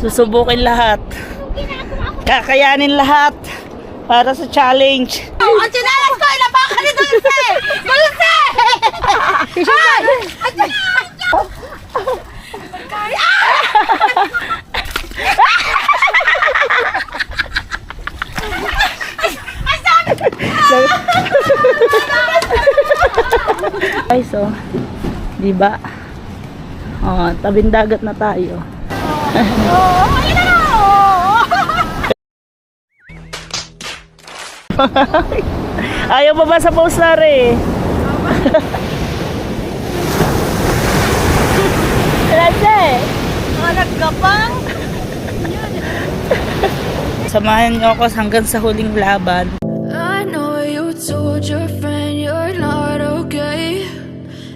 Susubukin lahat. Kakayanin lahat para sa challenge. Oh, ang chinalas ko, ilabakan ni Dulce! Dulce! Guys, oh, di ba? Oh, tabing dagat na tayo. Ayaw pa ba sa poster eh? Lase! Nagkapang! Samahan niyo ako hanggang sa huling laban. I know you told your friend you're not okay,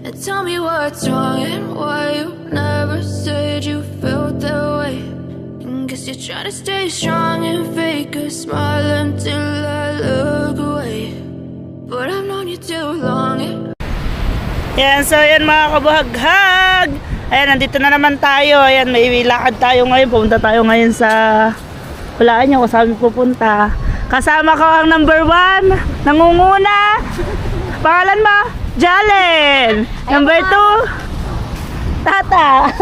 and tell me what's wrong and why you never said you felt that way. And guess you're trying to stay strong and fake a smile until I look away, but I've known you too long. Yan, so yan mga kabuhaghag. Ayan, nandito na naman tayo. Ayan, may lakad tayo ngayon. Pupunta tayo ngayon sa... Walaan nyo kung saan pupunta. Kasama ko ang number 1. Nangunguna. Pangalan mo? Jalen. Number 2. Tata.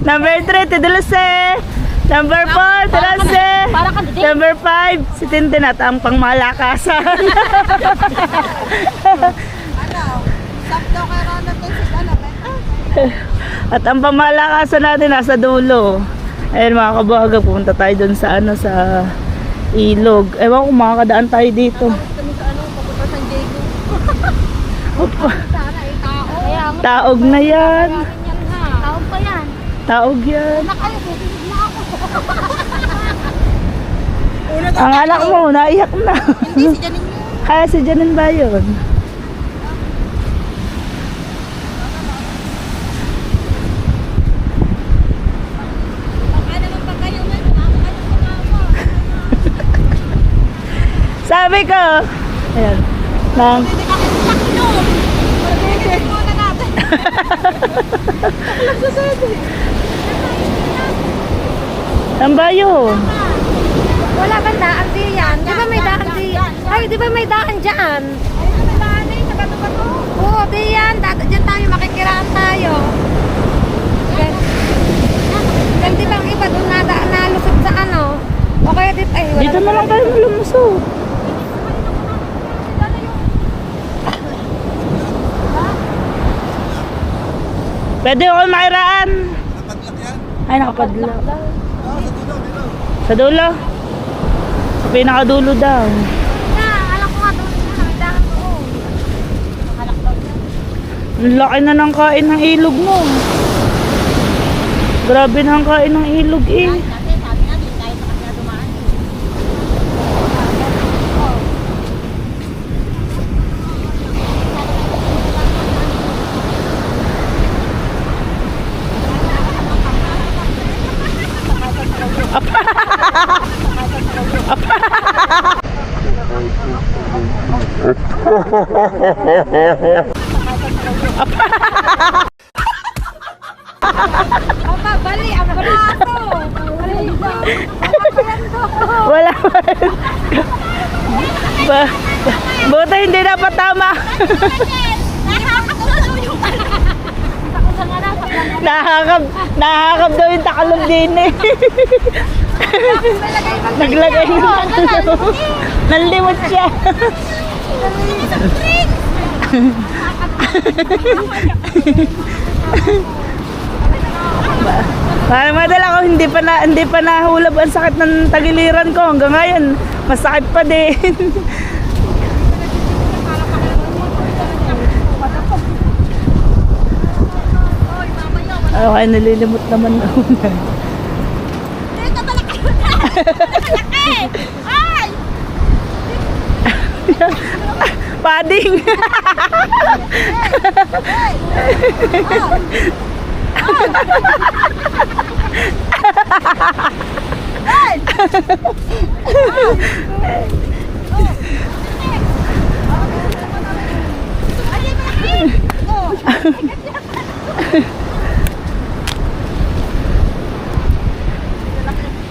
Number 3, Tidulce. Number 4, Tidulce. Number 5, si Tintin at ang pangmalakasan. Sakto kay Ronald din si At ang pamalakasan natin nasa dulo. Ayun mga kabuhaghag, pupunta tayo dun sa sa ilog. Ewan ko makakadaan tayo dito. Kami sa papunta San Diego. Opa, Sana ay tao. taog na yan. Tao pa yan. Taog yan. Nakayo, titigil na ako. Ang anak mo, naiyak na. Hindi, si Janine yun. Kaya si Janine ba yun? Baka naman pag kayo na, tumama ka sa mama. Sabi ko, ayan, nang, Hindi ka kasi yun. Pagkakit muna natin. Alam sa sabi. saan ba yun? Wala bang daan diyan? Di ba may daan diyan? Ay, di ba may daan dyan? Ay, ano ba na sa bato-bato? Oo, diyan. Diyan tayo, makikiraan tayo. Gan di ba ang iba doon nalusot sa ano? O kaya dito, ay wala. Dito na lang tayo lumusot. Pwede ako makiraan. Ay, nakapadlock. Sa dulo? Sa pinakadulo daw. Na, alam ko nga doon may daan doon. Ang laki na ng kain ng ilog mo. Grabe na ang kain ng ilog eh. Kasi sabi na, di tayo sa kanila dumaan. Papa, bali, ang braso. Wala pa. Buta hindi dapat tama. Nahakap daw yung takalob din eh. Naglagay na. Nalimot siya. Ay, madala ko hindi pa nahulab ang sakit ng tagiliran ko hanggang ngayon. Masakit pa din. Ay, nililimot naman na una. Dito pala kayo na! Malaki! Ay! Pading!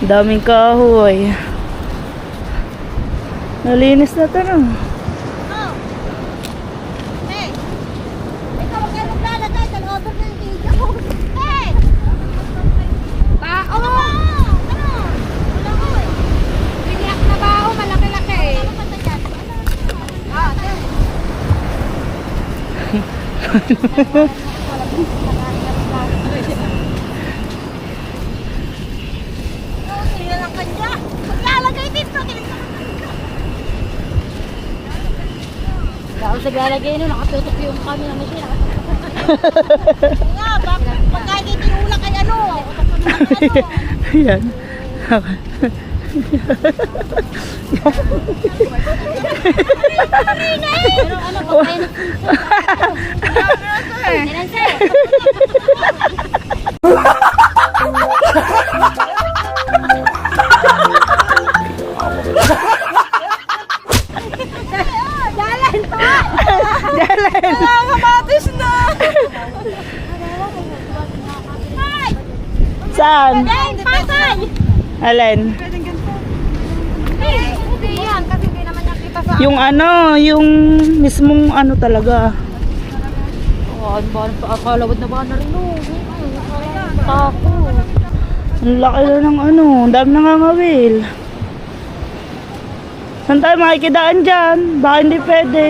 Daming kahoy. Nalinis na to, no? Oh. Hey. Ikaw wag kayo maglalagay. Dal-over na yung video. Hey. Bao! Ano? Wala ko eh. Biniyak na bao, malaki-laki. Ano pa sa dyan? Ah, there. Oh, sila lang kanya. Maglalagay dito. Bao sa lalagay nun, nakatutok yung kami na machine. Nga, pagka hindi tinulak kay ano. Ayan. Pero ano, pagkain kamatis na. Saan? Ay, patay. Alin? Hindi yan, kasi hindi naman nakita sa... Yung ano, yung mismong ano talaga. Oh, ano ba? Akalawad na ba na rin oh. Tako. Ang laki na ng ano, ang dami nangangawil. Saan tayo makikidaan dyan? Baka hindi pwede.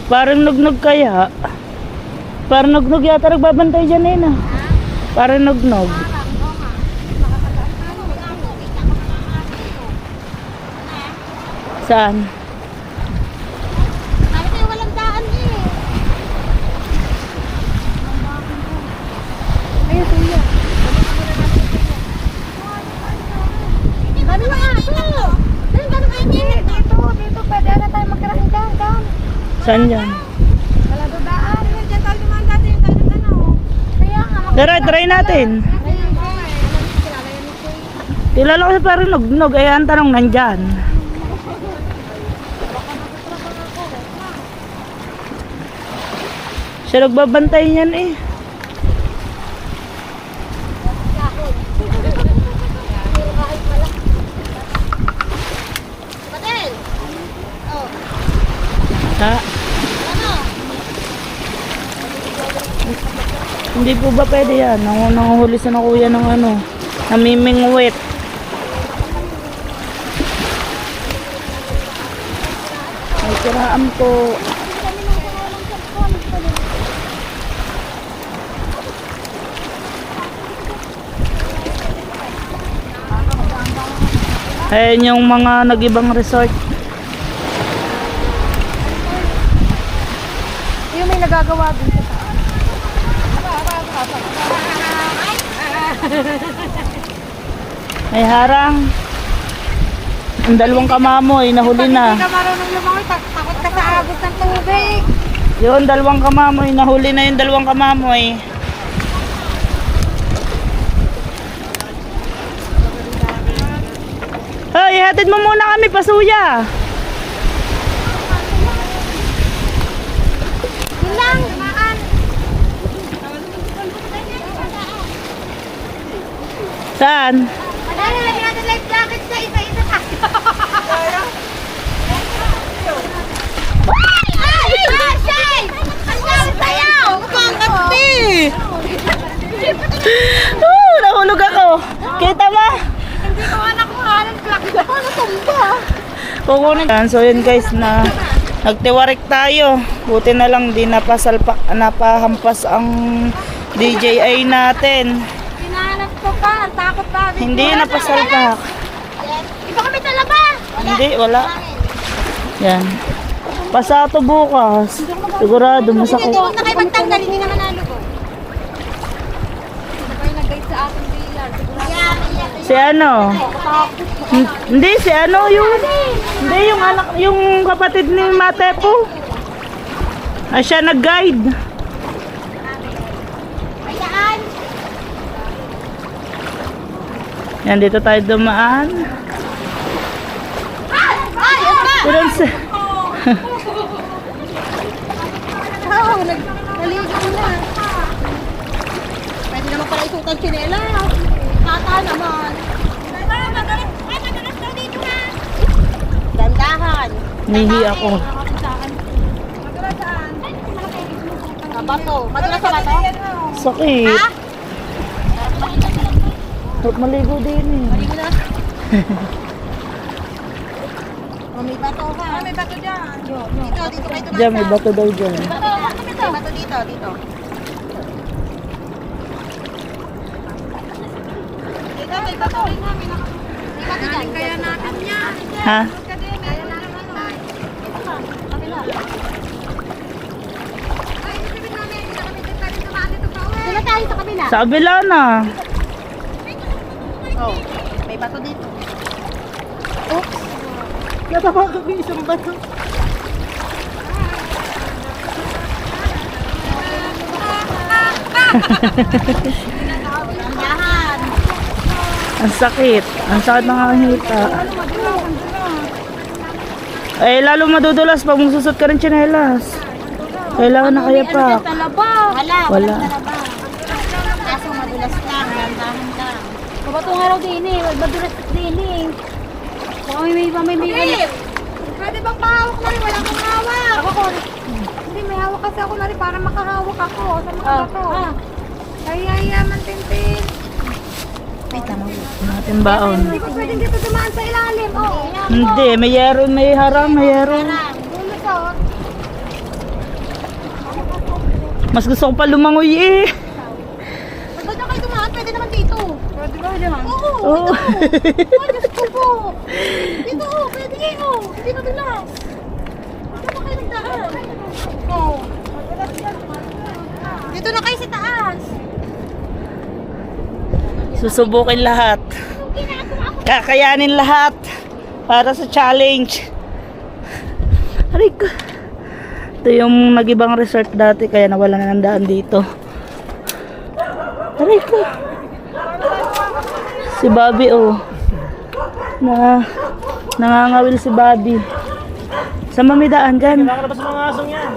Parang nugnog kaya. Parang nugnog yata nagbabantay dyan eh na. Parang nugnog. Saan? Sabi kayo walang daan eh. Ayun, kuya. Sabi mo nga ito. Dito, pwede na tayo magkarahin dyan, dyan. Saan dyan? Wala dudaan. Dyan tayo naman dati yung tayo ano. Kaya nga, Try natin. Kilala ko sa parang nugnog. Eh, ang tanong nandyan. Siya nagbabantay niyan eh. Batel. Oh, Ha? ano? Hindi po ba pwede yan? Nanguhuli sa na kuya ng ano, namimingwit. Ay, siraan po. Ayan yung mga nag-ibang resort. yung may nagagawa din sa taas. May harang. Ang dalawang kamamoy, nahuli na. Hindi ka marunong lumangoy, takot ka sa agos ng tubig. Yun, dalawang kamamoy, nahuli na yung dalawang kamamoy. Hoy, hatid mo muna kami, pasuya. Yun lang, dumaan. Saan? Ano, lagyan natin life jacket sa isa-isa tayo. Nahulog ako. Kita mo? Hindi ko anak mo halang plak na. Ano tumba? Kukunin. So yun guys, na nagtiwarik tayo. Buti na lang di napahampas ang DJI natin. Hinahanap ko pa, takot pa. Hindi napasalpak. Iba kami talaba. Hindi, wala. Yan. Pasato bukas. Sigurado, masakit. Huwag na kayo magtanggal, hindi naman nalugo. Ano kayo nag-guide sa akin, Villar? Si ano? Hindi, si ano yung... Hindi, yung anak, yung kapatid ni Matepo. Ah, siya nag-guide. Ayan. Yan, dito tayo dumaan. Ay, Pero Oo, naligo na. Pwede naman pala isuot ang tsinela. Tata naman. Ay, madalas daw dito na. Dandahan. Nihi ako. Madulas saan? Sa bato. Madulas sa bato? Sakit. Ha? Huwag maligo din eh. Maligo na. Oh, may bato ka. May bato dyan. Dito kayo tumasa. Diyan, may bato daw dyan. May bato dito. Dito, may bato rin namin. May bato dyan. Kaya natin yan. Ha? Kaya natin yan. Ito ka, kabila. Ay, ibig namin. Hindi na kami dito pa uwi. Sila tayo sa kabila. Sa kabila na. Oh, may bato dito. Oops. Natawa ko yung isang bato. Dandahan. Ang sakit. Ang sakit ng aking hita. Eh, lalo madudulas pag magsusot ka ng tsinelas. Kailangan na kaya pa. Wala. Wala. Walang talaba. Kaso madulas lang. Dandahan lang. Kabatong araw din eh. Madulas din eh. Baka may Pwede bang pahawak na rin? Wala kang hawak. Ako ko. Hindi, may hawak kasi ako na rin para makahawak ako sa mga bato. Ay, mantintin. Ay, tama mo. Natin baon. Hindi ko pwedeng dito dumaan sa ilalim. Oh, Hindi, may yero, may harang, may yero. lulusot. Mas gusto ko pa lumangoy eh. Pag na kayo tumahan, pwede naman dito. Pwede ba dyan? Oo, Oo. dito. Ay, Diyos ko po. Dito, pwede kayo. Hindi madulas. Dito na kayo nagdaan. Oo. Dito na kayo sa taas. Susubukin lahat. Kakayanin lahat. Para sa challenge. Aray ko. Ito yung nag-ibang resort dati kaya nawala na ng daan dito. Aray ko. Si Bobby oh. Nangangawil si Bobby. Sa mamidaan dyan. Nakalabas mga asong yan.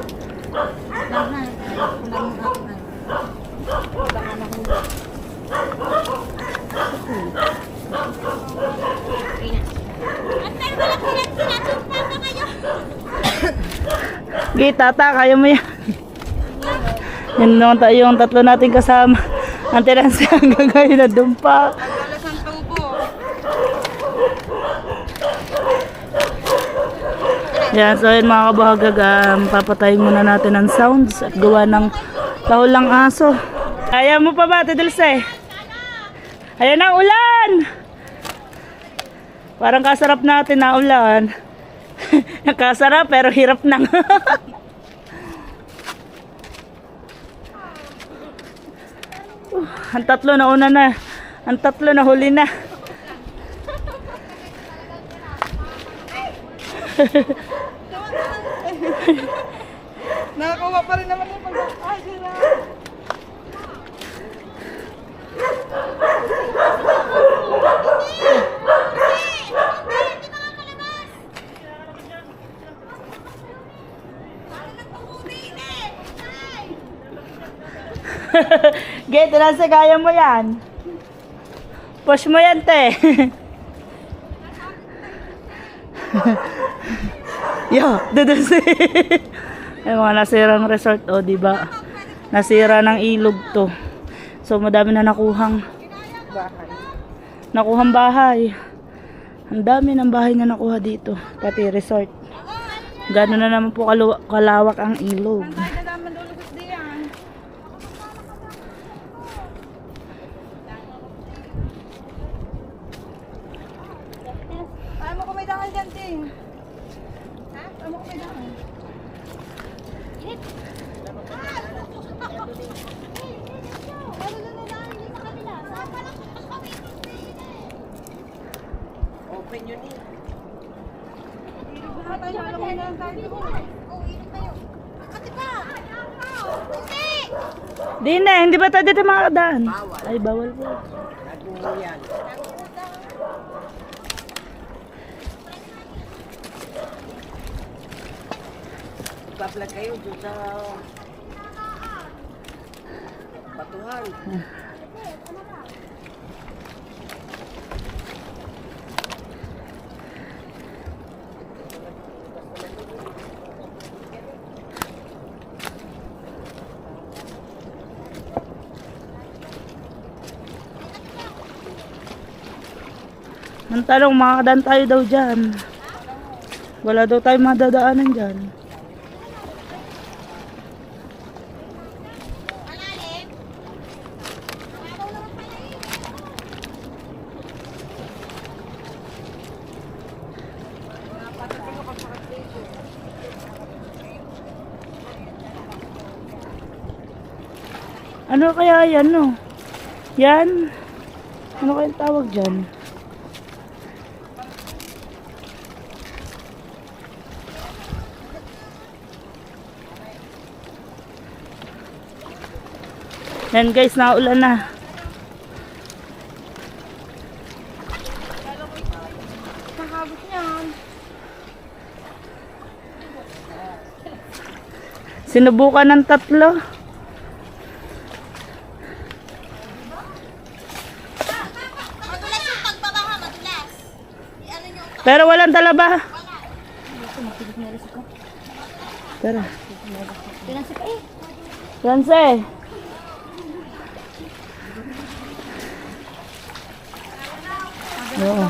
Okay, tata, kaya mo yan. Yan naman tayo yung tatlo natin kasama. Ang tinansi hanggang ngayon na dumpa. Yan, so yun mga kabahagag, papatayin muna natin ang sounds at gawa ng kahulang aso. Ayaw mo pa ba, Tidilse? Ayan ang ulan! Parang kasarap natin na ulan. Kasarap pero hirap nang. Ang tatlo na una na. Ang tatlo na huli na. Nakakuha pa rin naman yung pag-ay sila. Gay, tinansi, kaya mo yan. Push mo yan, te. Yo, dudulsi. Ay, mga nasirang resort, o, diba? Nasira ng ilog to. So, madami na nakuhang bahay. Ang dami ng bahay na nakuha dito, pati resort. Gano'n na naman po kalawak ang ilog. Ayaw mo kumidangan dyan, Ting. Ha? Ayaw mo kumidangan. Open yun eh. Di na, hindi ba tayo dito makakadaan? Ay, bawal po. Naguho yan. Magpa-vlog kayo doon sa Batuhan. Ang tanong, makakadaan tayo daw dyan. Wala daw tayo madadaanan dyan. Ano kaya yan, no? Yan? Ano kaya tawag dyan? Yan guys, naulan na. Nakabot niyan. Sinubukan ng tatlo. Madulas yung pagbabaha, madulas. Ano nyo? Pero walang talaba. Tara. Pinasip eh. Yan se. Oo.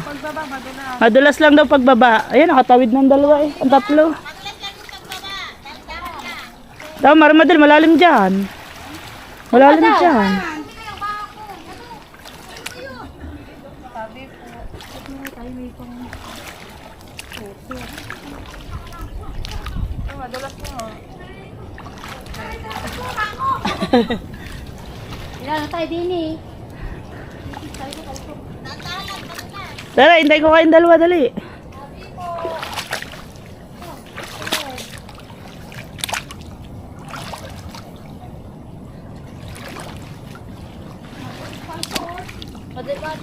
Madulas lang daw pagbaba. Ayan, nakatawid ng dalawa eh. Ang tatlo. Madulas lang yung pagbaba. Dahan-dahan lang. Tama, madal, malalim dyan. Malalim dyan. Ilan na tayo din eh. Tara, hintay ko kayong dalawa, dali.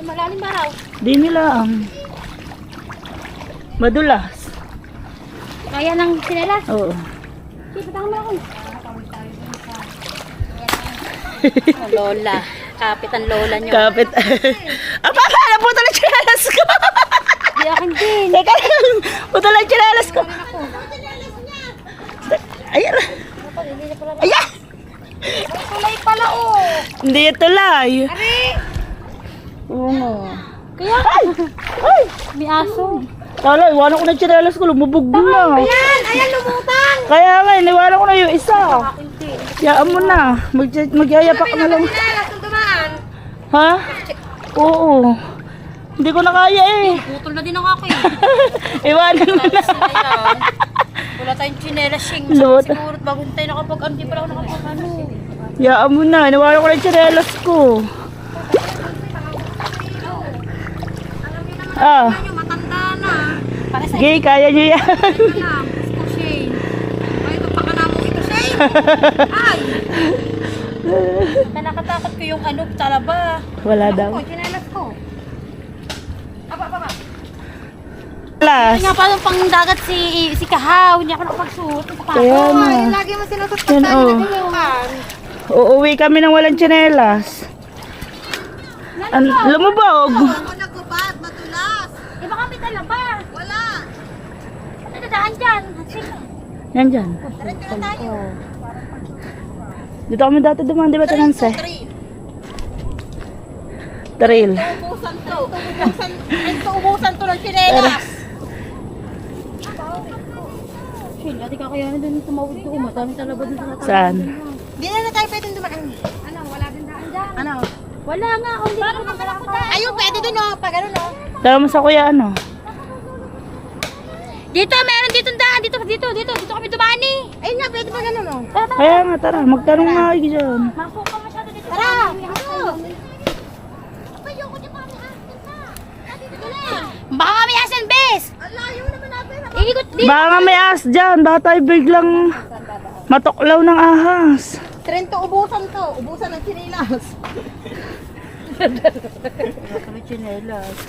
Malalim ba raw? Di nila ang madulas. Kaya ng sinelas. Oo. Sige, patang mo ako. Lola. Kapit ang lola nyo. Kapit. Ah, papa, naputol ang chinelas ko. Di akin din. Teka lang, putol ang chinelas ko. Ayan. Ayan. Kulay pala oh. Hindi ito tulay. Oo nga. Kaya, Ay! Ay! may aso. Tala, iwanan ko na yung chinelas ko, lumubog na. Ayan, ayan lumutang. Kaya nga, iniwanan ko na yung isa. Yaan mo na. Magyayapak na lang. Ha? Oo. Hindi ko na kaya eh. Putol na din ang akin. Iwanan mo na. Wala tayong chinelas shing. Lut. Siguro bago tayo nakapag hindi pa ako nakapag ano. Yaan mo na. Iniwanan ko na yung chinelas ko. Ah. Matanda na. Para sa Gay, kaya nyo yan. lang. Gusto Shane. Ay, ito pa ka na mo ito Shane. Ay. Nakatakot ko yung ano, talaba. Wala daw. Ako, chinelas ko. Aba. Alas. Nga pa nung pang dagat si Kahaw. Hindi ako nakapagsuot. Kaya na. Lagi mo sinusuot Yan tayo oh. na iwan. Uuwi kami ng walang tsinelas. Lumubog. Ako nagubad, matulas. Eh baka may talaba. Wala. Ano daan dyan? Sige. Yan dyan. Diretso na tayo. Dito kami dati dumaan, di ba Tananse? Trail. Ubusan to. Ubusan to ng chinelas. Shane, ati kakayanin doon tumawid doon. Madami talaba doon sa tabi. Saan? Hindi na tayo pwedeng dumaan. Ano, wala din daan dyan. Ano? Wala nga. Hindi ko naman. Ayun, pwede doon oh. Pag ano no. Tara mo sa kuya ano? Dito, meron dito daan. Dito kami dumaan eh. Ayun nga, pwede ba gano'n no? Tara. Kaya nga, tara. Magtanong nga kayo dyan. Marpo ka masyado dito. Tara! Ayoko dyan pa kami asin na. Baka kami asin, bes! Alayo naman natin. Iikot dito. Baka nga may ahas dyan. Baka tayo biglang matuklaw ng ahas. Trento, ubusan to. Ubusan ng chinilas.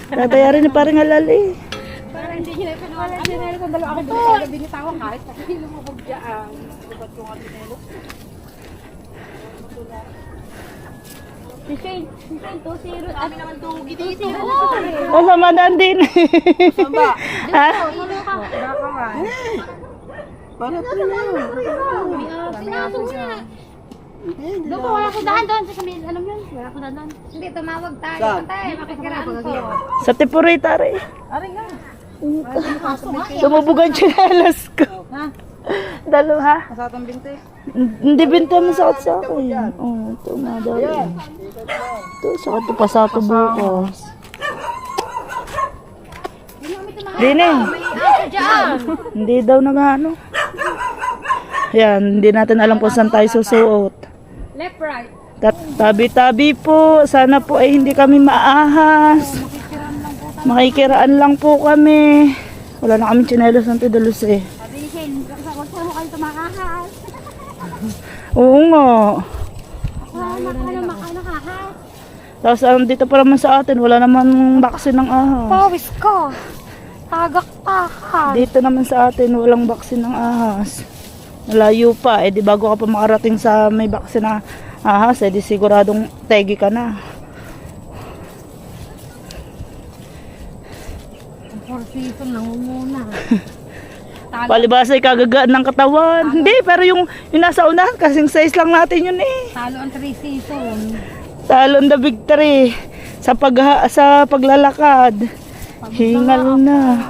Tatayarin ni parang alali. Parang hindi nila pinawalan. Hindi nila kung dalawa ako doon sa binitawan kahit kasi lumubog dyan. Lubat ko nga dinelo. Si Shane, 2-0. Kami naman tugi dito. Masama na din. Samba. Ha? Para ito na yun. Pinasok niya. Doon ko wala ko dahan doon. Sasabihin, alam yun, wala ko dahan doon. Hindi, tumawag tayo. Saan? Patay, makikiraan ko. Sa tipurita rin. Aray nga. Sumubugan tsinelas ko. Dalo ha? Masatang binte. Hindi binta mo sakit sa akin. Oo, ito nga dalo. Ito, sakit ito pa sa ito bukas. Dine. Hindi daw nag-ano. Yan, hindi natin alam kung saan tayo susuot. Left, right. Tabi-tabi po. Sana po ay hindi kami maahas. Makikiraan lang po kami. Wala na kami tsinelas ng tidalos eh. Sabi ni Shane, huwag mo kayo tumakahas. Oo nga. Nakahas. Tapos dito pa naman sa atin, wala naman baksin ng ahas. Pawis ko. Tagak-takan. Dito naman sa atin, walang baksin ng ahas. Malayo pa, eh di bago ka pa makarating sa may baksin na ahas, eh di siguradong tegi ka na. For season, nangunguna. Palibasa ay kagagaan ng katawan. Hindi, pero yung nasa unahan, kasing size lang natin yun eh. Talo ang 3 season. Talo the big 3 sa paglalakad. Hingal na.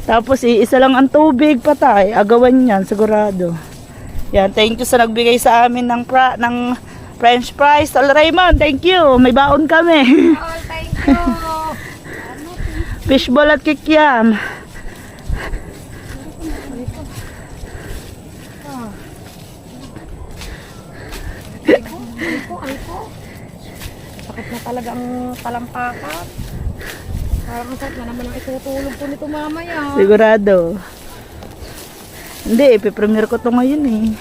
Tapos iisa lang ang tubig patay. Agawan yan sigurado. Yan, thank you sa nagbigay sa amin ng French fries. Tol Raymond, thank you. May baon kami. Oh, thank you. Fishball at kikiam. Sakit na talaga ang talampakan. Parang sakit na naman ang itutulog ko nito mamaya. Sigurado. Hindi, ipipremiere ko to ngayon eh.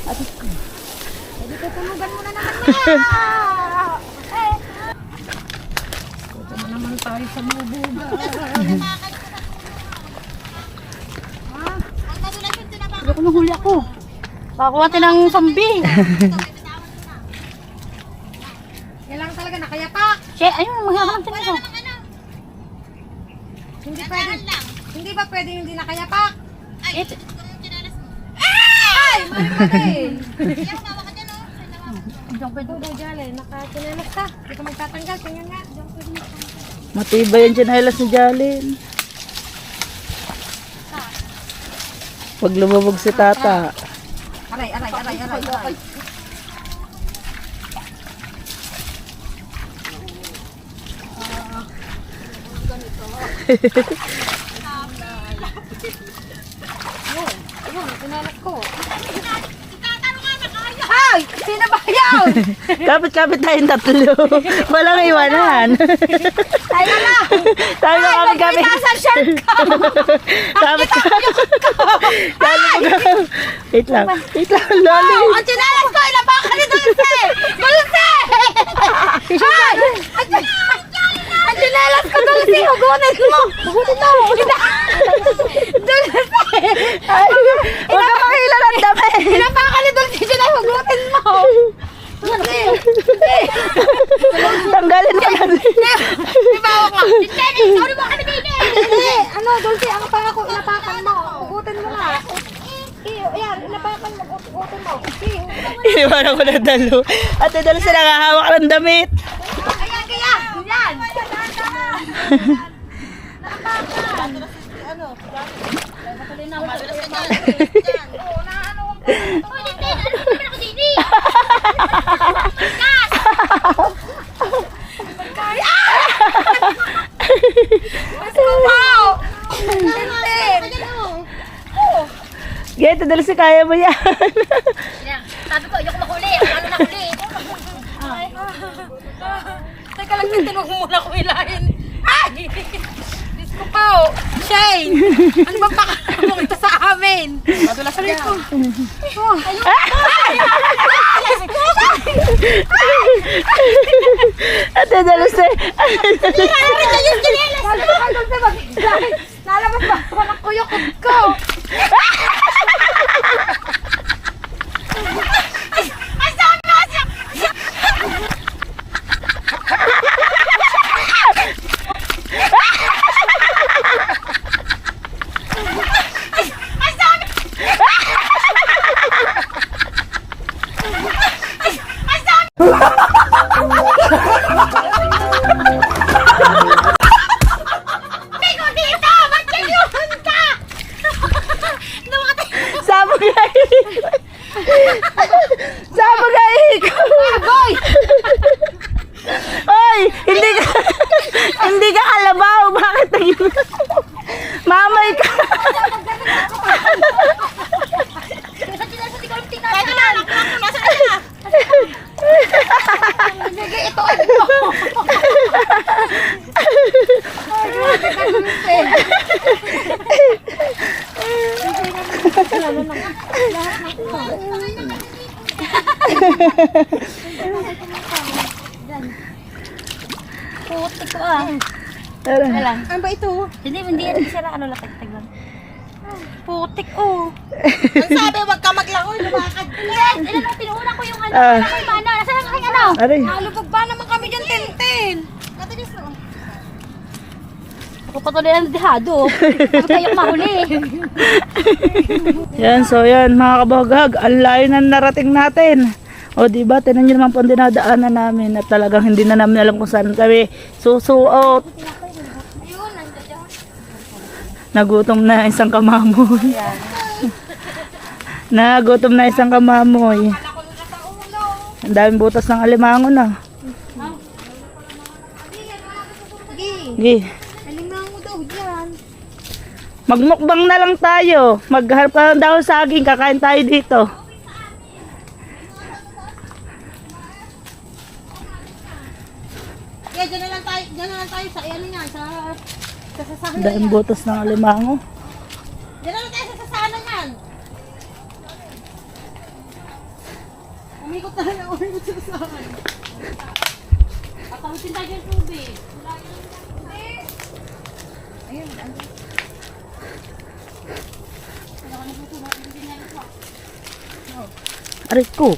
Pwede tutulugan mo na naman na. Ito na naman tayo sa mubuga. Hindi ko nahuli ako. Pakuha natin ng sambi. Kailangan talaga nakayapak. Ayun, magkakalang tinito. Hindi pwede. Hindi ba pwede hindi nakayapak? Ito. Ay! Mali pa din. Diyan pwede. Ito daw Jale, nakatinelas ka. Hindi ka magtatanggal. Tingnan nga. Diyan pwede makatanggal. Matibay yung tsinelas ni Jalin. Pag lumabog si tata. Aray, aray, aray, aray, aray. Ayun, tinalas ko. Ay! Sino ba yun? Kapit-kapit tayong tatlo. Walang iwanan. Tayo na! Tayo na kapit-kapit. Nasaan shirt ko? Kapit-kapit. Wait lang. Wait lang, Loli. Ang tinalas ko! Ilabakan ni Dulce! Dulce! Ay! Ang tinalas ko, Dulce! Hugunin mo! Hugunin mo! Dulce! Ay, huwag ka makila ng dami. Ilabakan ni Dulce! Sinay, hugunin mo! Dulce! Tanggalin ka na. Ibawa ka! Sorry mo kami din eh! Ano, Dulce? Ang pangako, ilabakan mo! Hugutin mo nga! Ayan, ilabakan mo! Hugutin mo! Iniwan ako ng dalo. At yung dalo sila nakahawak ng damit. Ayan, kaya! Yan! Ganito dalo si kaya mo yan. Sabi ko, ayoko mahuli. Ano na huli? Teka lang, tinawag mo muna kumilain. Ay! Diyos ko po! Shane! Ano bang pakala mo ito sa amin? Madulas ka. Oh. At yung dalo si... Sabi ko, Sabagay! Sabagay ikaw! Boy! Oy! Hindi ka kalabaw! Bakit naging... Mamay ka! Kaya na, nasa na. Ito, ito. Putik ko ah. Tara. Ano ba ito? Hindi yan sira. Ano latagtag lang. Putik oh. Ang sabi, wag ka maglangoy, lumakad. Yes! Ilan mo, tinuuna ko yung ano. Ah. Ano yung mana? Nasaan ang aking ano? Aray. Nalubog ba naman kami dyan, Tintin? Ako patuloy ang dihado. Bakit kayong mahuli? Yan, so yan mga kabaghag, ang layo na narating natin. O diba, tinan nyo naman po ang dinadaanan namin at talagang hindi na namin alam kung saan kami susuot. Nagutom na isang kamamoy. Nagutom na isang kamamoy. Ang daming butas ng alimango na. Sige. Alimango daw dyan. Magmukbang na lang tayo. Magharap ka ng dahon saging, kakain tayo dito. Kaya dyan na lang tayo sa iyan niyan, sa sasahan na Daming yan. butas ng alimango. Dyan na lang tayo sa sasahan na yan. Umikot na lang, umikot sa sasahan. Patalusin tayo yung tubig. Aray ko.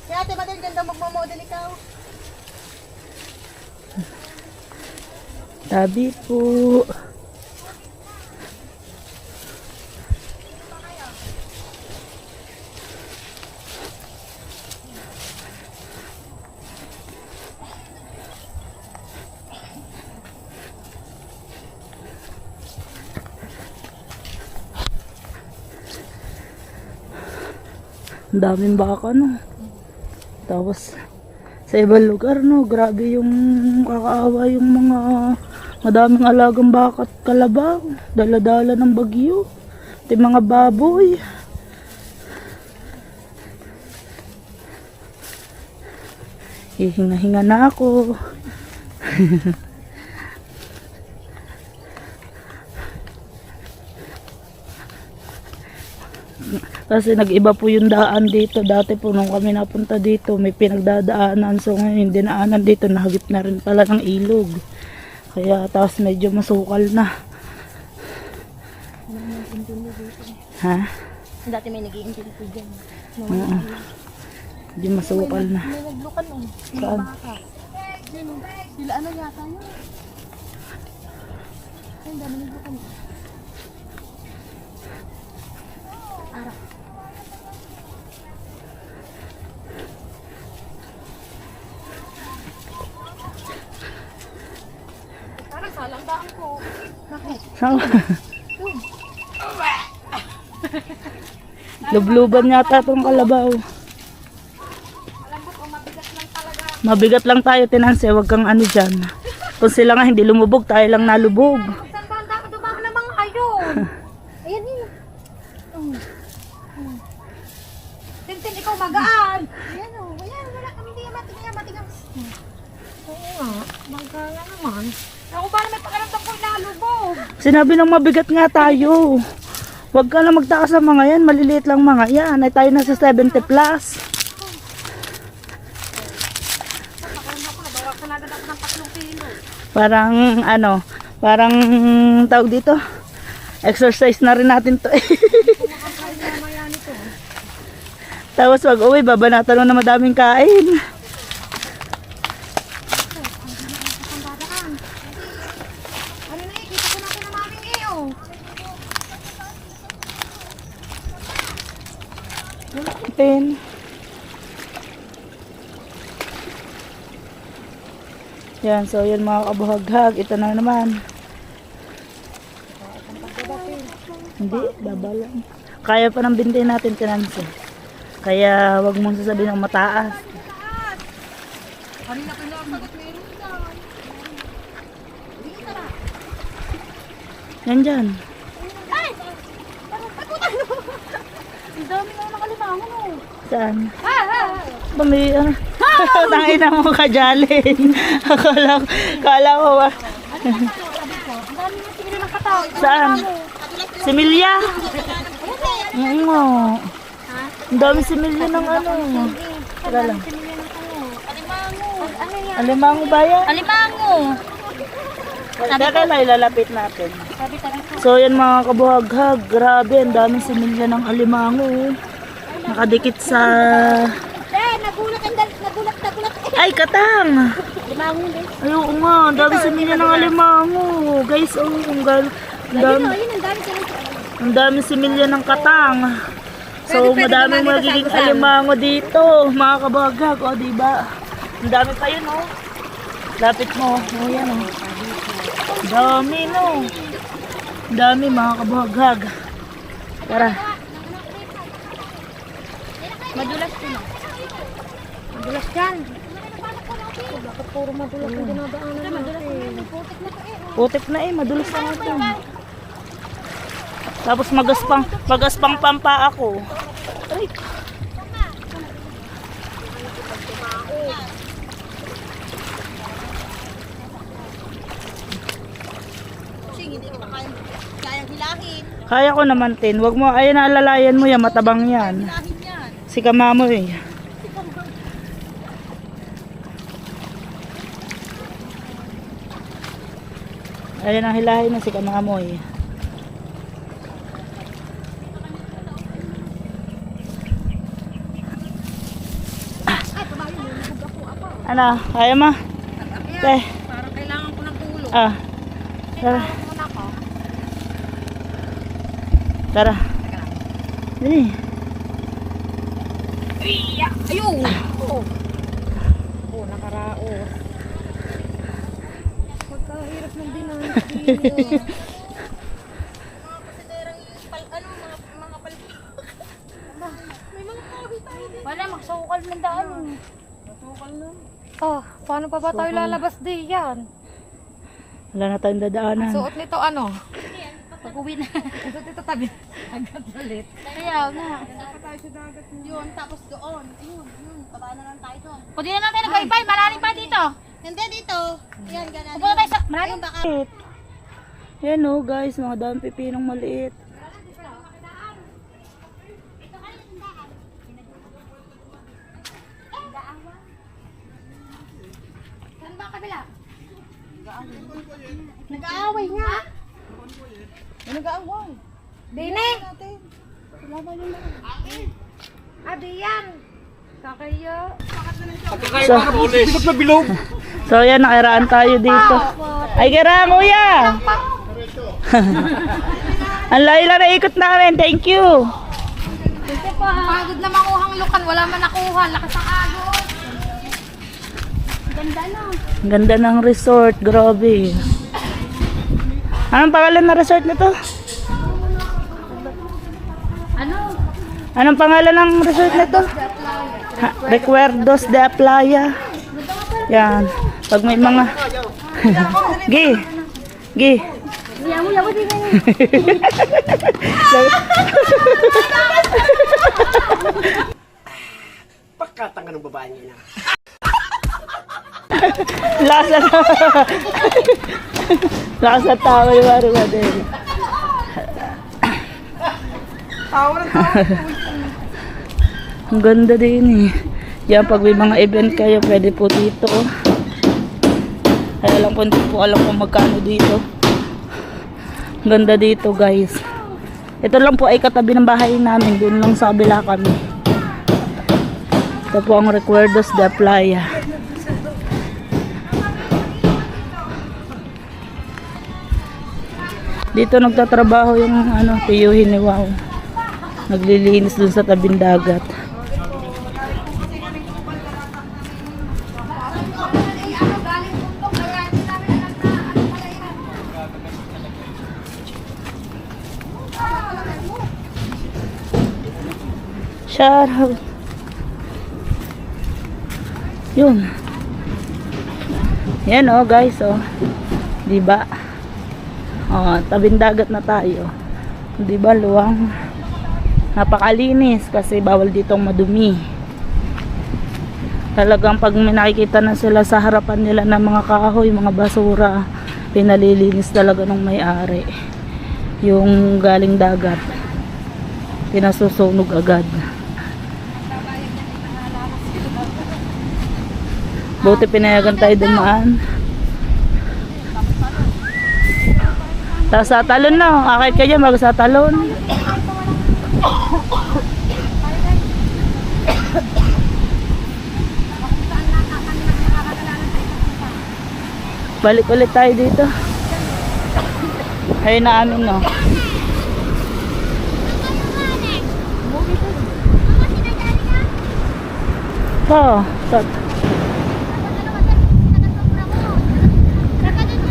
Si ate ba din ganda magmamodel ikaw? Tabi po. Ang daming baka no. Tapos sa ibang lugar no, grabe yung kakaawa yung mga madaming alagang baka at kalabaw. Dala-dala ng bagyo. At yung mga baboy. Hihinga-hinga na ako. Kasi nag-iba po yung daan dito. Dati po nung kami napunta dito, may pinagdadaanan. So ngayon, dinaanan dito, nahagip na rin pala ng ilog. Kaya tapos medyo masukal na. Ha? Dati may nag-iintindi ko dyan. Oo. Medyo masukal na. May naglukan oh. Saan? Sila ano yata yun? Ay, ang dami naglukan. Parang salang daan ko. Bakit? Saan? Lubluban yata itong kalabaw. Mabigat lang tayo, Tinanse. Huwag kang ano dyan. Kung sila nga hindi lumubog, tayo lang nalubog. Saan ba ang dapat dumami ng mga ayon? Ayan yun. Tintin, ikaw magaan. Ayan o. Ayan, wala kami hindi matigas. Oo nga, magaya naman. Ako ba may pakaramdam ko inalubog? Sinabi ng mabigat nga tayo. Huwag ka na magtaka sa mga yan. Maliliit lang mga yan. Ay tayo na sa 70 plus. Bawasan agad ako ng 3 kilo. Parang ano, parang tawag dito. Exercise na rin natin to eh. Tapos wag uwi, babanatan mo na madaming kain. Ano na kita ko na ng aming iyo. Pin. Yan, so yan mga kabuhaghag. Ito na naman. Hindi, baba lang. Kaya pa ng binti natin, Tinansi. Kaya wag mong sasabihin ng mataas. Kanina ko lang sagot meron dyan. Yan dyan. Ay! Pagkutan mo! Ang dami nga nakalimangon mo. Saan? Ah! Bami, tangina mo ka, Jalin. Kala ko ba? Ang dami nga tingin ng katao. Saan? Si Milya. Oo. Ang dami si Milya ng ano. Tara lang. Alimango ba yan? Alimango! Teka lang, ilalapit natin. Sabi talaga. So yan mga kabuhaghag, grabe, ang daming similya ng alimango. Nakadikit sa... Nagulat. Ay, katang! Limango din. Ay, oo nga, ang daming similya ng alimango. Guys, oh, ang dami. Ayun, ang dami sila. Ang dami similya ng katang. So, madaming magiging alimango dito, mga kabuhaghag. O, diba? Ang dami pa yun, oh. Lapit mo. O, yan, oh. Dami, no. Dami, mga kabuhaghag. Tara. Madulas din. Madulas yan. Bakit puro madulas yung dinadaanan natin? Putik na eh, madulas na ito. Tapos magaspang pampa ako. Ay. Hindi kita kayang hilahin. Kaya ko naman, Tin. Wag mo, ayun na, alalayan mo yan, matabang yan. Hilahin yan. Si kamamo eh. Ayun ang hilahin na si kamamo eh. Ano, kaya mo? Te. Parang kailangan ko ng tulong. Ah. Tara. Tara. Dali. Ayun! Oh, nakaraos. Pagkahirap ng dinansin. Wala, magsukal ng daan. Magsukal na. Oh, paano pa ba tayo lalabas di yan? Wala na tayong dadaanan. Suot nito ano? Pag-uwi na. Suot nito tabi. Agad ulit. Kaya na. Yun, tapos doon. Ayun, baba na lang tayo doon. Pwede na natin nag-ibay. Malalim pa dito. Hindi dito. Yan, ganun. Pupunta tayo sa... Malalim Ayun, baka. Yan oh guys, mga dami pipinong maliit. Saan ba ang kabila? Nag-aaway nga. Nag-aaway. Dine! Adi yan! Kakaya. So yan, nakiraan tayo dito. Ay, kira kuya! Ang layo lang na ikot namin, thank you! Pagod na manguhang lukan. Wala man nakuha. Lakas ang agos. Ganda no. Ang ganda ng resort, grabe. Anong pangalan na resort nito? Ano? Anong pangalan ng resort nito? Recuerdos de Playa. Yan. Pag may mga... Gi! Gi! Yamu din ngayon. Pagkatanga ng babae niya na. Lasa na. Lakas na tawa ni Mari Madel. Tawa ng tawa. Ang ganda din eh. Yan, pag may mga event kayo, pwede po dito. Kaya lang po, hindi po alam kung magkano dito. Ang ganda dito, guys. Ito lang po ay katabi ng bahay namin. Doon lang sa kabila kami. Ito po ang Recuerdos de Playa. Dito nagtatrabaho yung tiyuhin ni Wow. Naglilinis dun sa tabing dagat. Shout out. Yun. Yan oh guys oh. Diba? Oh, tabing dagat na tayo. Diba luwang? Napakalinis kasi bawal ditong madumi. Talagang pag may nakikita na sila sa harapan nila ng mga kahoy, mga basura, pinalilinis talaga ng may-ari. Yung galing dagat, pinasusunog agad. Buti pinayagan tayo dumaan. Tapos sa talon na, akit ka dyan, sa talon. Balik ulit tayo dito. Ayun na amin no.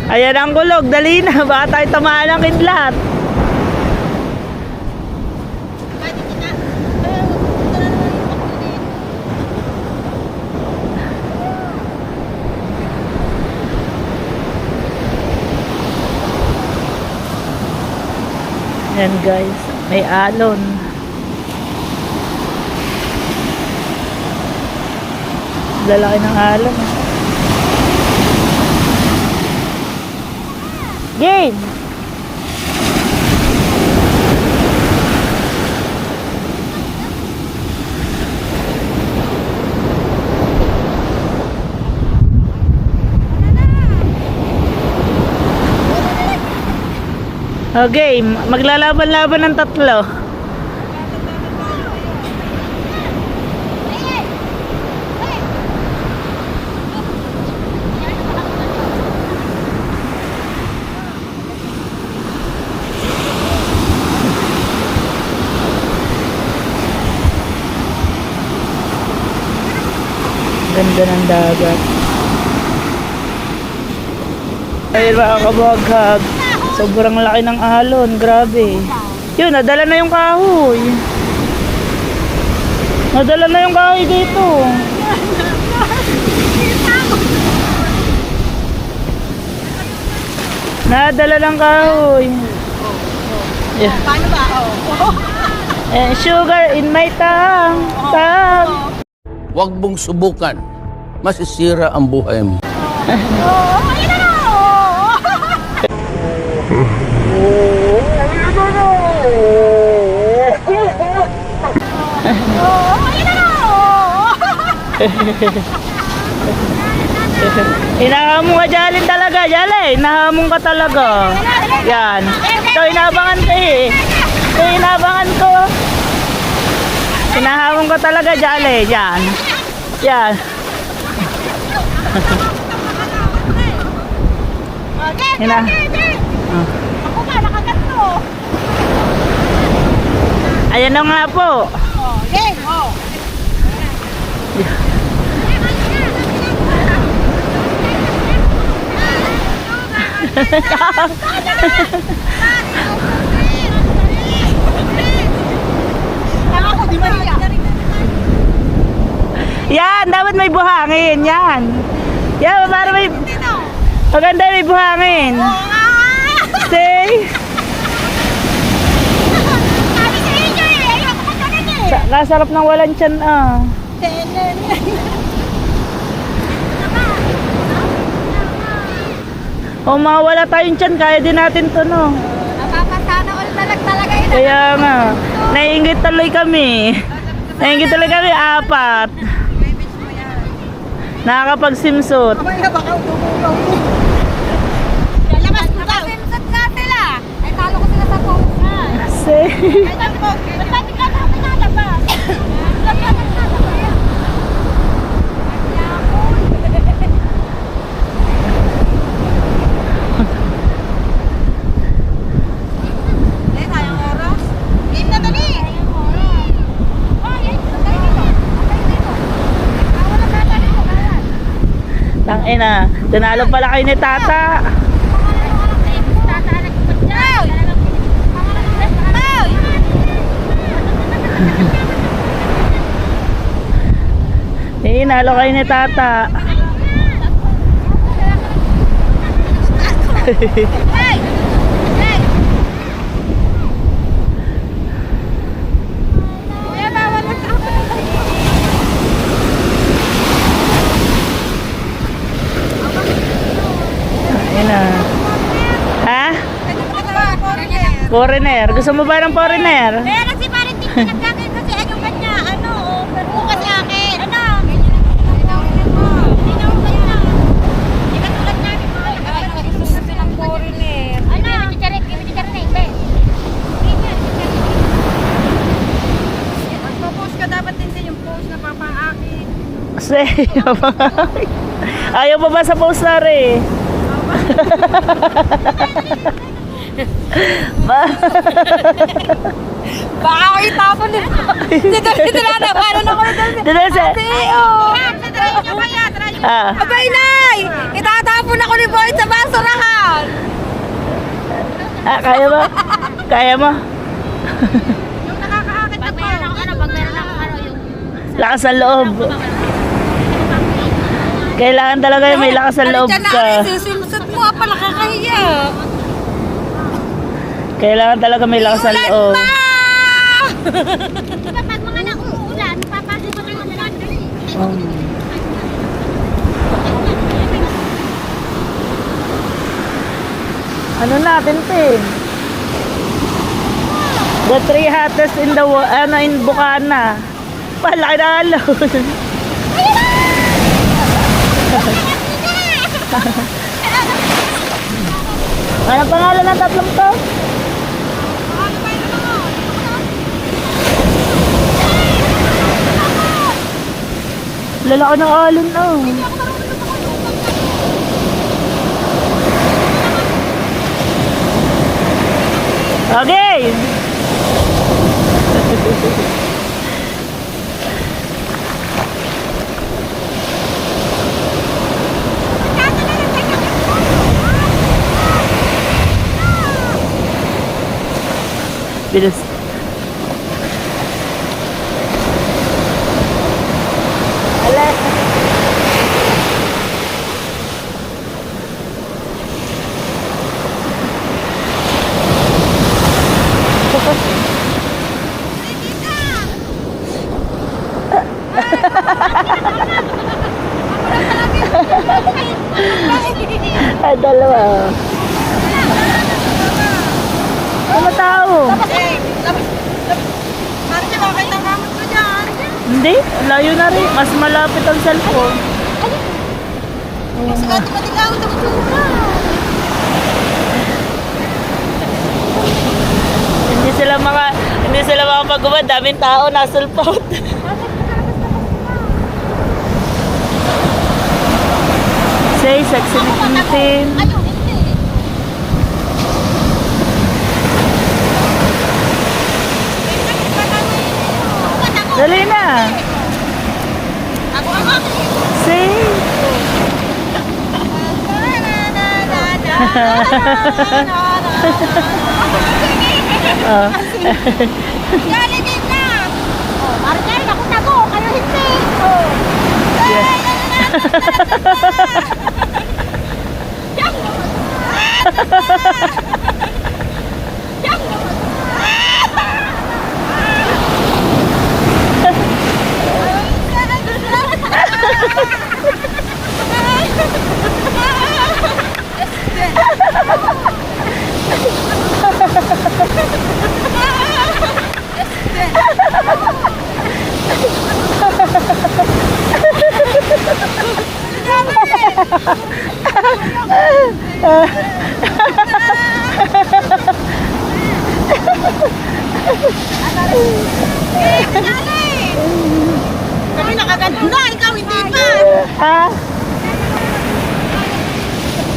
Ayan ang gulog, dali na, baka tayo tamaan ng kidlat. Ayan guys, may alon. Lalaki ng alon. Game! Okay, maglalaban-laban ng tatlo. Ganda ng dagat. Ayun mga kabuhaghag. Sobrang laki ng alon. Grabe. Yun, nadala na yung kahoy. Nadala na yung kahoy dito. Nadala ng kahoy. Yeah. Paano ba? Sugar in my tongue. Huwag mong subukan. Masisira ang buhay mo. Inahamon ka Jalin talaga, Jalen. Inahamon ka talaga. Yan. Ito inabangan ko eh. Ito inabangan ko. Inahamon ka talaga, Jalen. Yan. Yan. Ako ba, nakaganto. Ayan na nga po. Game, oh. Ako, di ba niya? Yan, dapat may buhangin. Yan. Yan, para may... Maganda may buhangin. See? Sabi sa inyo eh, ayoko ka ganun eh. Kasarap ng walang tiyan ah. O mawala tayong tiyan, kaya din natin to, no? Napapasana all talaga yun. Kaya nga, naiingit tuloy kami. Naiingit tuloy kami, 4. Nakakapag-swimsuit. Mamaya baka tumugaw mo. Lalabas mo daw. Simsot nga sila. Ay, talo ko sila sa post. Kasi, Ay, talo ko. Ba't natin ka na pinalabas? Ba't natin pinalabas? Eh, sayang oras. Game na dali. Sayang oras. Oh, yes. Tayo dito. Tayo dito. Wala ka dito. Kawan. tangina, tinalo pala kayo ni Tata. Tinalo kayo ni Tata. Ayun na. Ha? Foreigner. Gusto mo ba ng foreigner? Kaya kasi parang hindi nagkakain kasi ano ba niya? Ano? Bukas sa akin. Ano? Tinawin mo. Tinawin mo na. Hindi ka tulad namin mo. Gusto kasi ng foreigner. Ano? Hindi ka rin eh. Magpo-post ka dapat din yung post na papang-aki. Kasi, ayaw pa ba sa post na rin? Baka ako itapon nito. Dito na na. Paano na ako nito? Dito sa... Try nyo kaya. Try nyo. Ah, Abay, Nay! Itatapon ako ni Boy sa basurahan. kaya mo? Kaya mo? Yung nakakaakit na pa. Pag meron ako yung... Lakas ang loob. Kailangan talaga yung may lakas ang loob ka. Susimsot mo pa, nakakahiya. Kailangan talaga may lakas ang loob. Diba pag mga nauulan, papasok ko ng ulan. Ano natin, Tin? The 3 hottest in the world, in Bukana. Palaki na alon. Ano pangalan ng tatlong to? Lalaki ng alon, oh. Okay. Bilis. Ala. Ay, dalawa. Ano tao? Marcia, bakit ang gamit mo dyan? Hindi, layo na rin. Mas malapit ang cellphone. Mas matigaw ito ko Hindi sila makapagawa. Daming tao na cellphone. Say, sexy ni Tintin. Ayun, hindi. Dali na. Ako. Say. Oh. Galing na. Oh, Marcel, ako tago, kayo hindi. Oh. Kami nakaganda, ikaw hindi pa. Ha?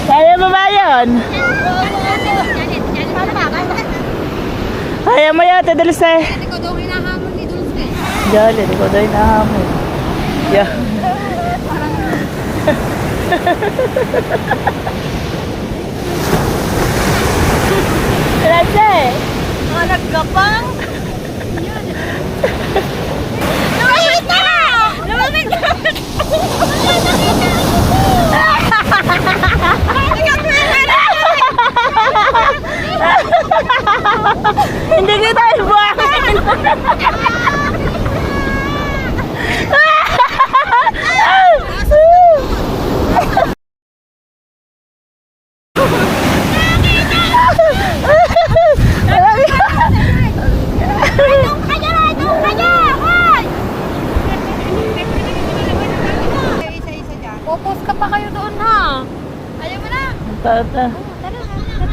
Kaya mo ba yun? Kaya mo yun, Dulce. Hindi ko daw hinahamon ni Dulce. Jolly, di ko daw inahamon. Yeah. Dulce! Nagkapang. Lumamig na! Lumamig na! Hindi kita ibuhakin! Isa-isa dyan. Pupos ka pa kayo doon ha. Ayaw mo na. Tata.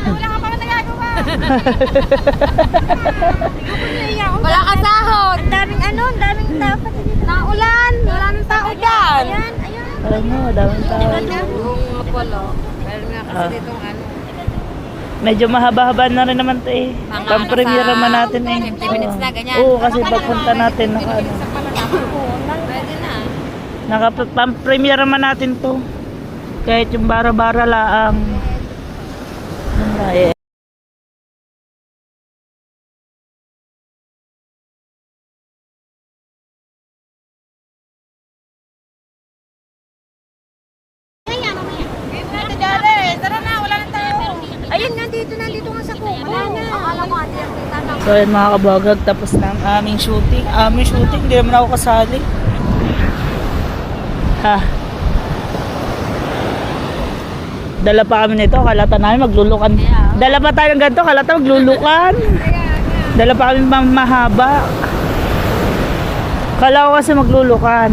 Wala ka pa nagagawa. Wala ka sahod. Ang daming ang daming dapat. Naulan. Wala nang tao dyan. Ayan, ayan. Alam mo, daming tao. Yung polo. Meron nga kasi Ah. ditong ano. Medyo mahaba-haba na rin naman ito eh. Mga Pang-premiere nasa naman natin eh. 50 minutes na, ganyan. Oo, kasi pagpunta natin, Pwede na. Pang-premiere naman natin to. Kahit yung bara-bara laang. Ay, Tara na, wala nang tayo. Ayun, nandito nga sa kubo. Akala mo, ate, ang kita na. so yun mga kabagag, tapos na ang aming shooting. Aming shooting, hindi naman ako kasali. Ha? Dala pa kami nito, kalata namin maglulukan. Dala pa tayo ng ganito, kalata maglulukan. Dala pa kami mahaba. Kala ko kasi maglulukan.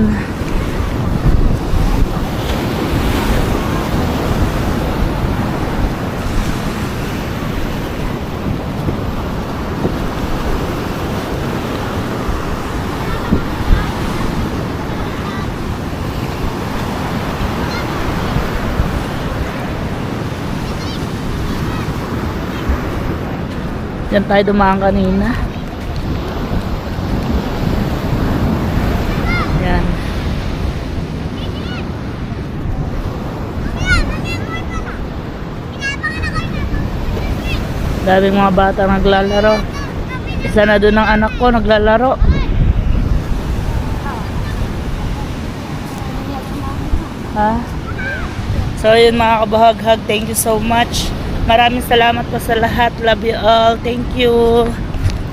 Diyan tayo dumaan kanina. Yan. Daming mga bata naglalaro. Isa na doon ang anak ko naglalaro. Ha? So yun mga kabahaghag, thank you so much. Maraming salamat po sa lahat. Love you all. Thank you.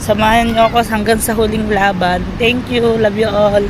Samahan niyo ako hanggang sa huling laban. Thank you. Love you all.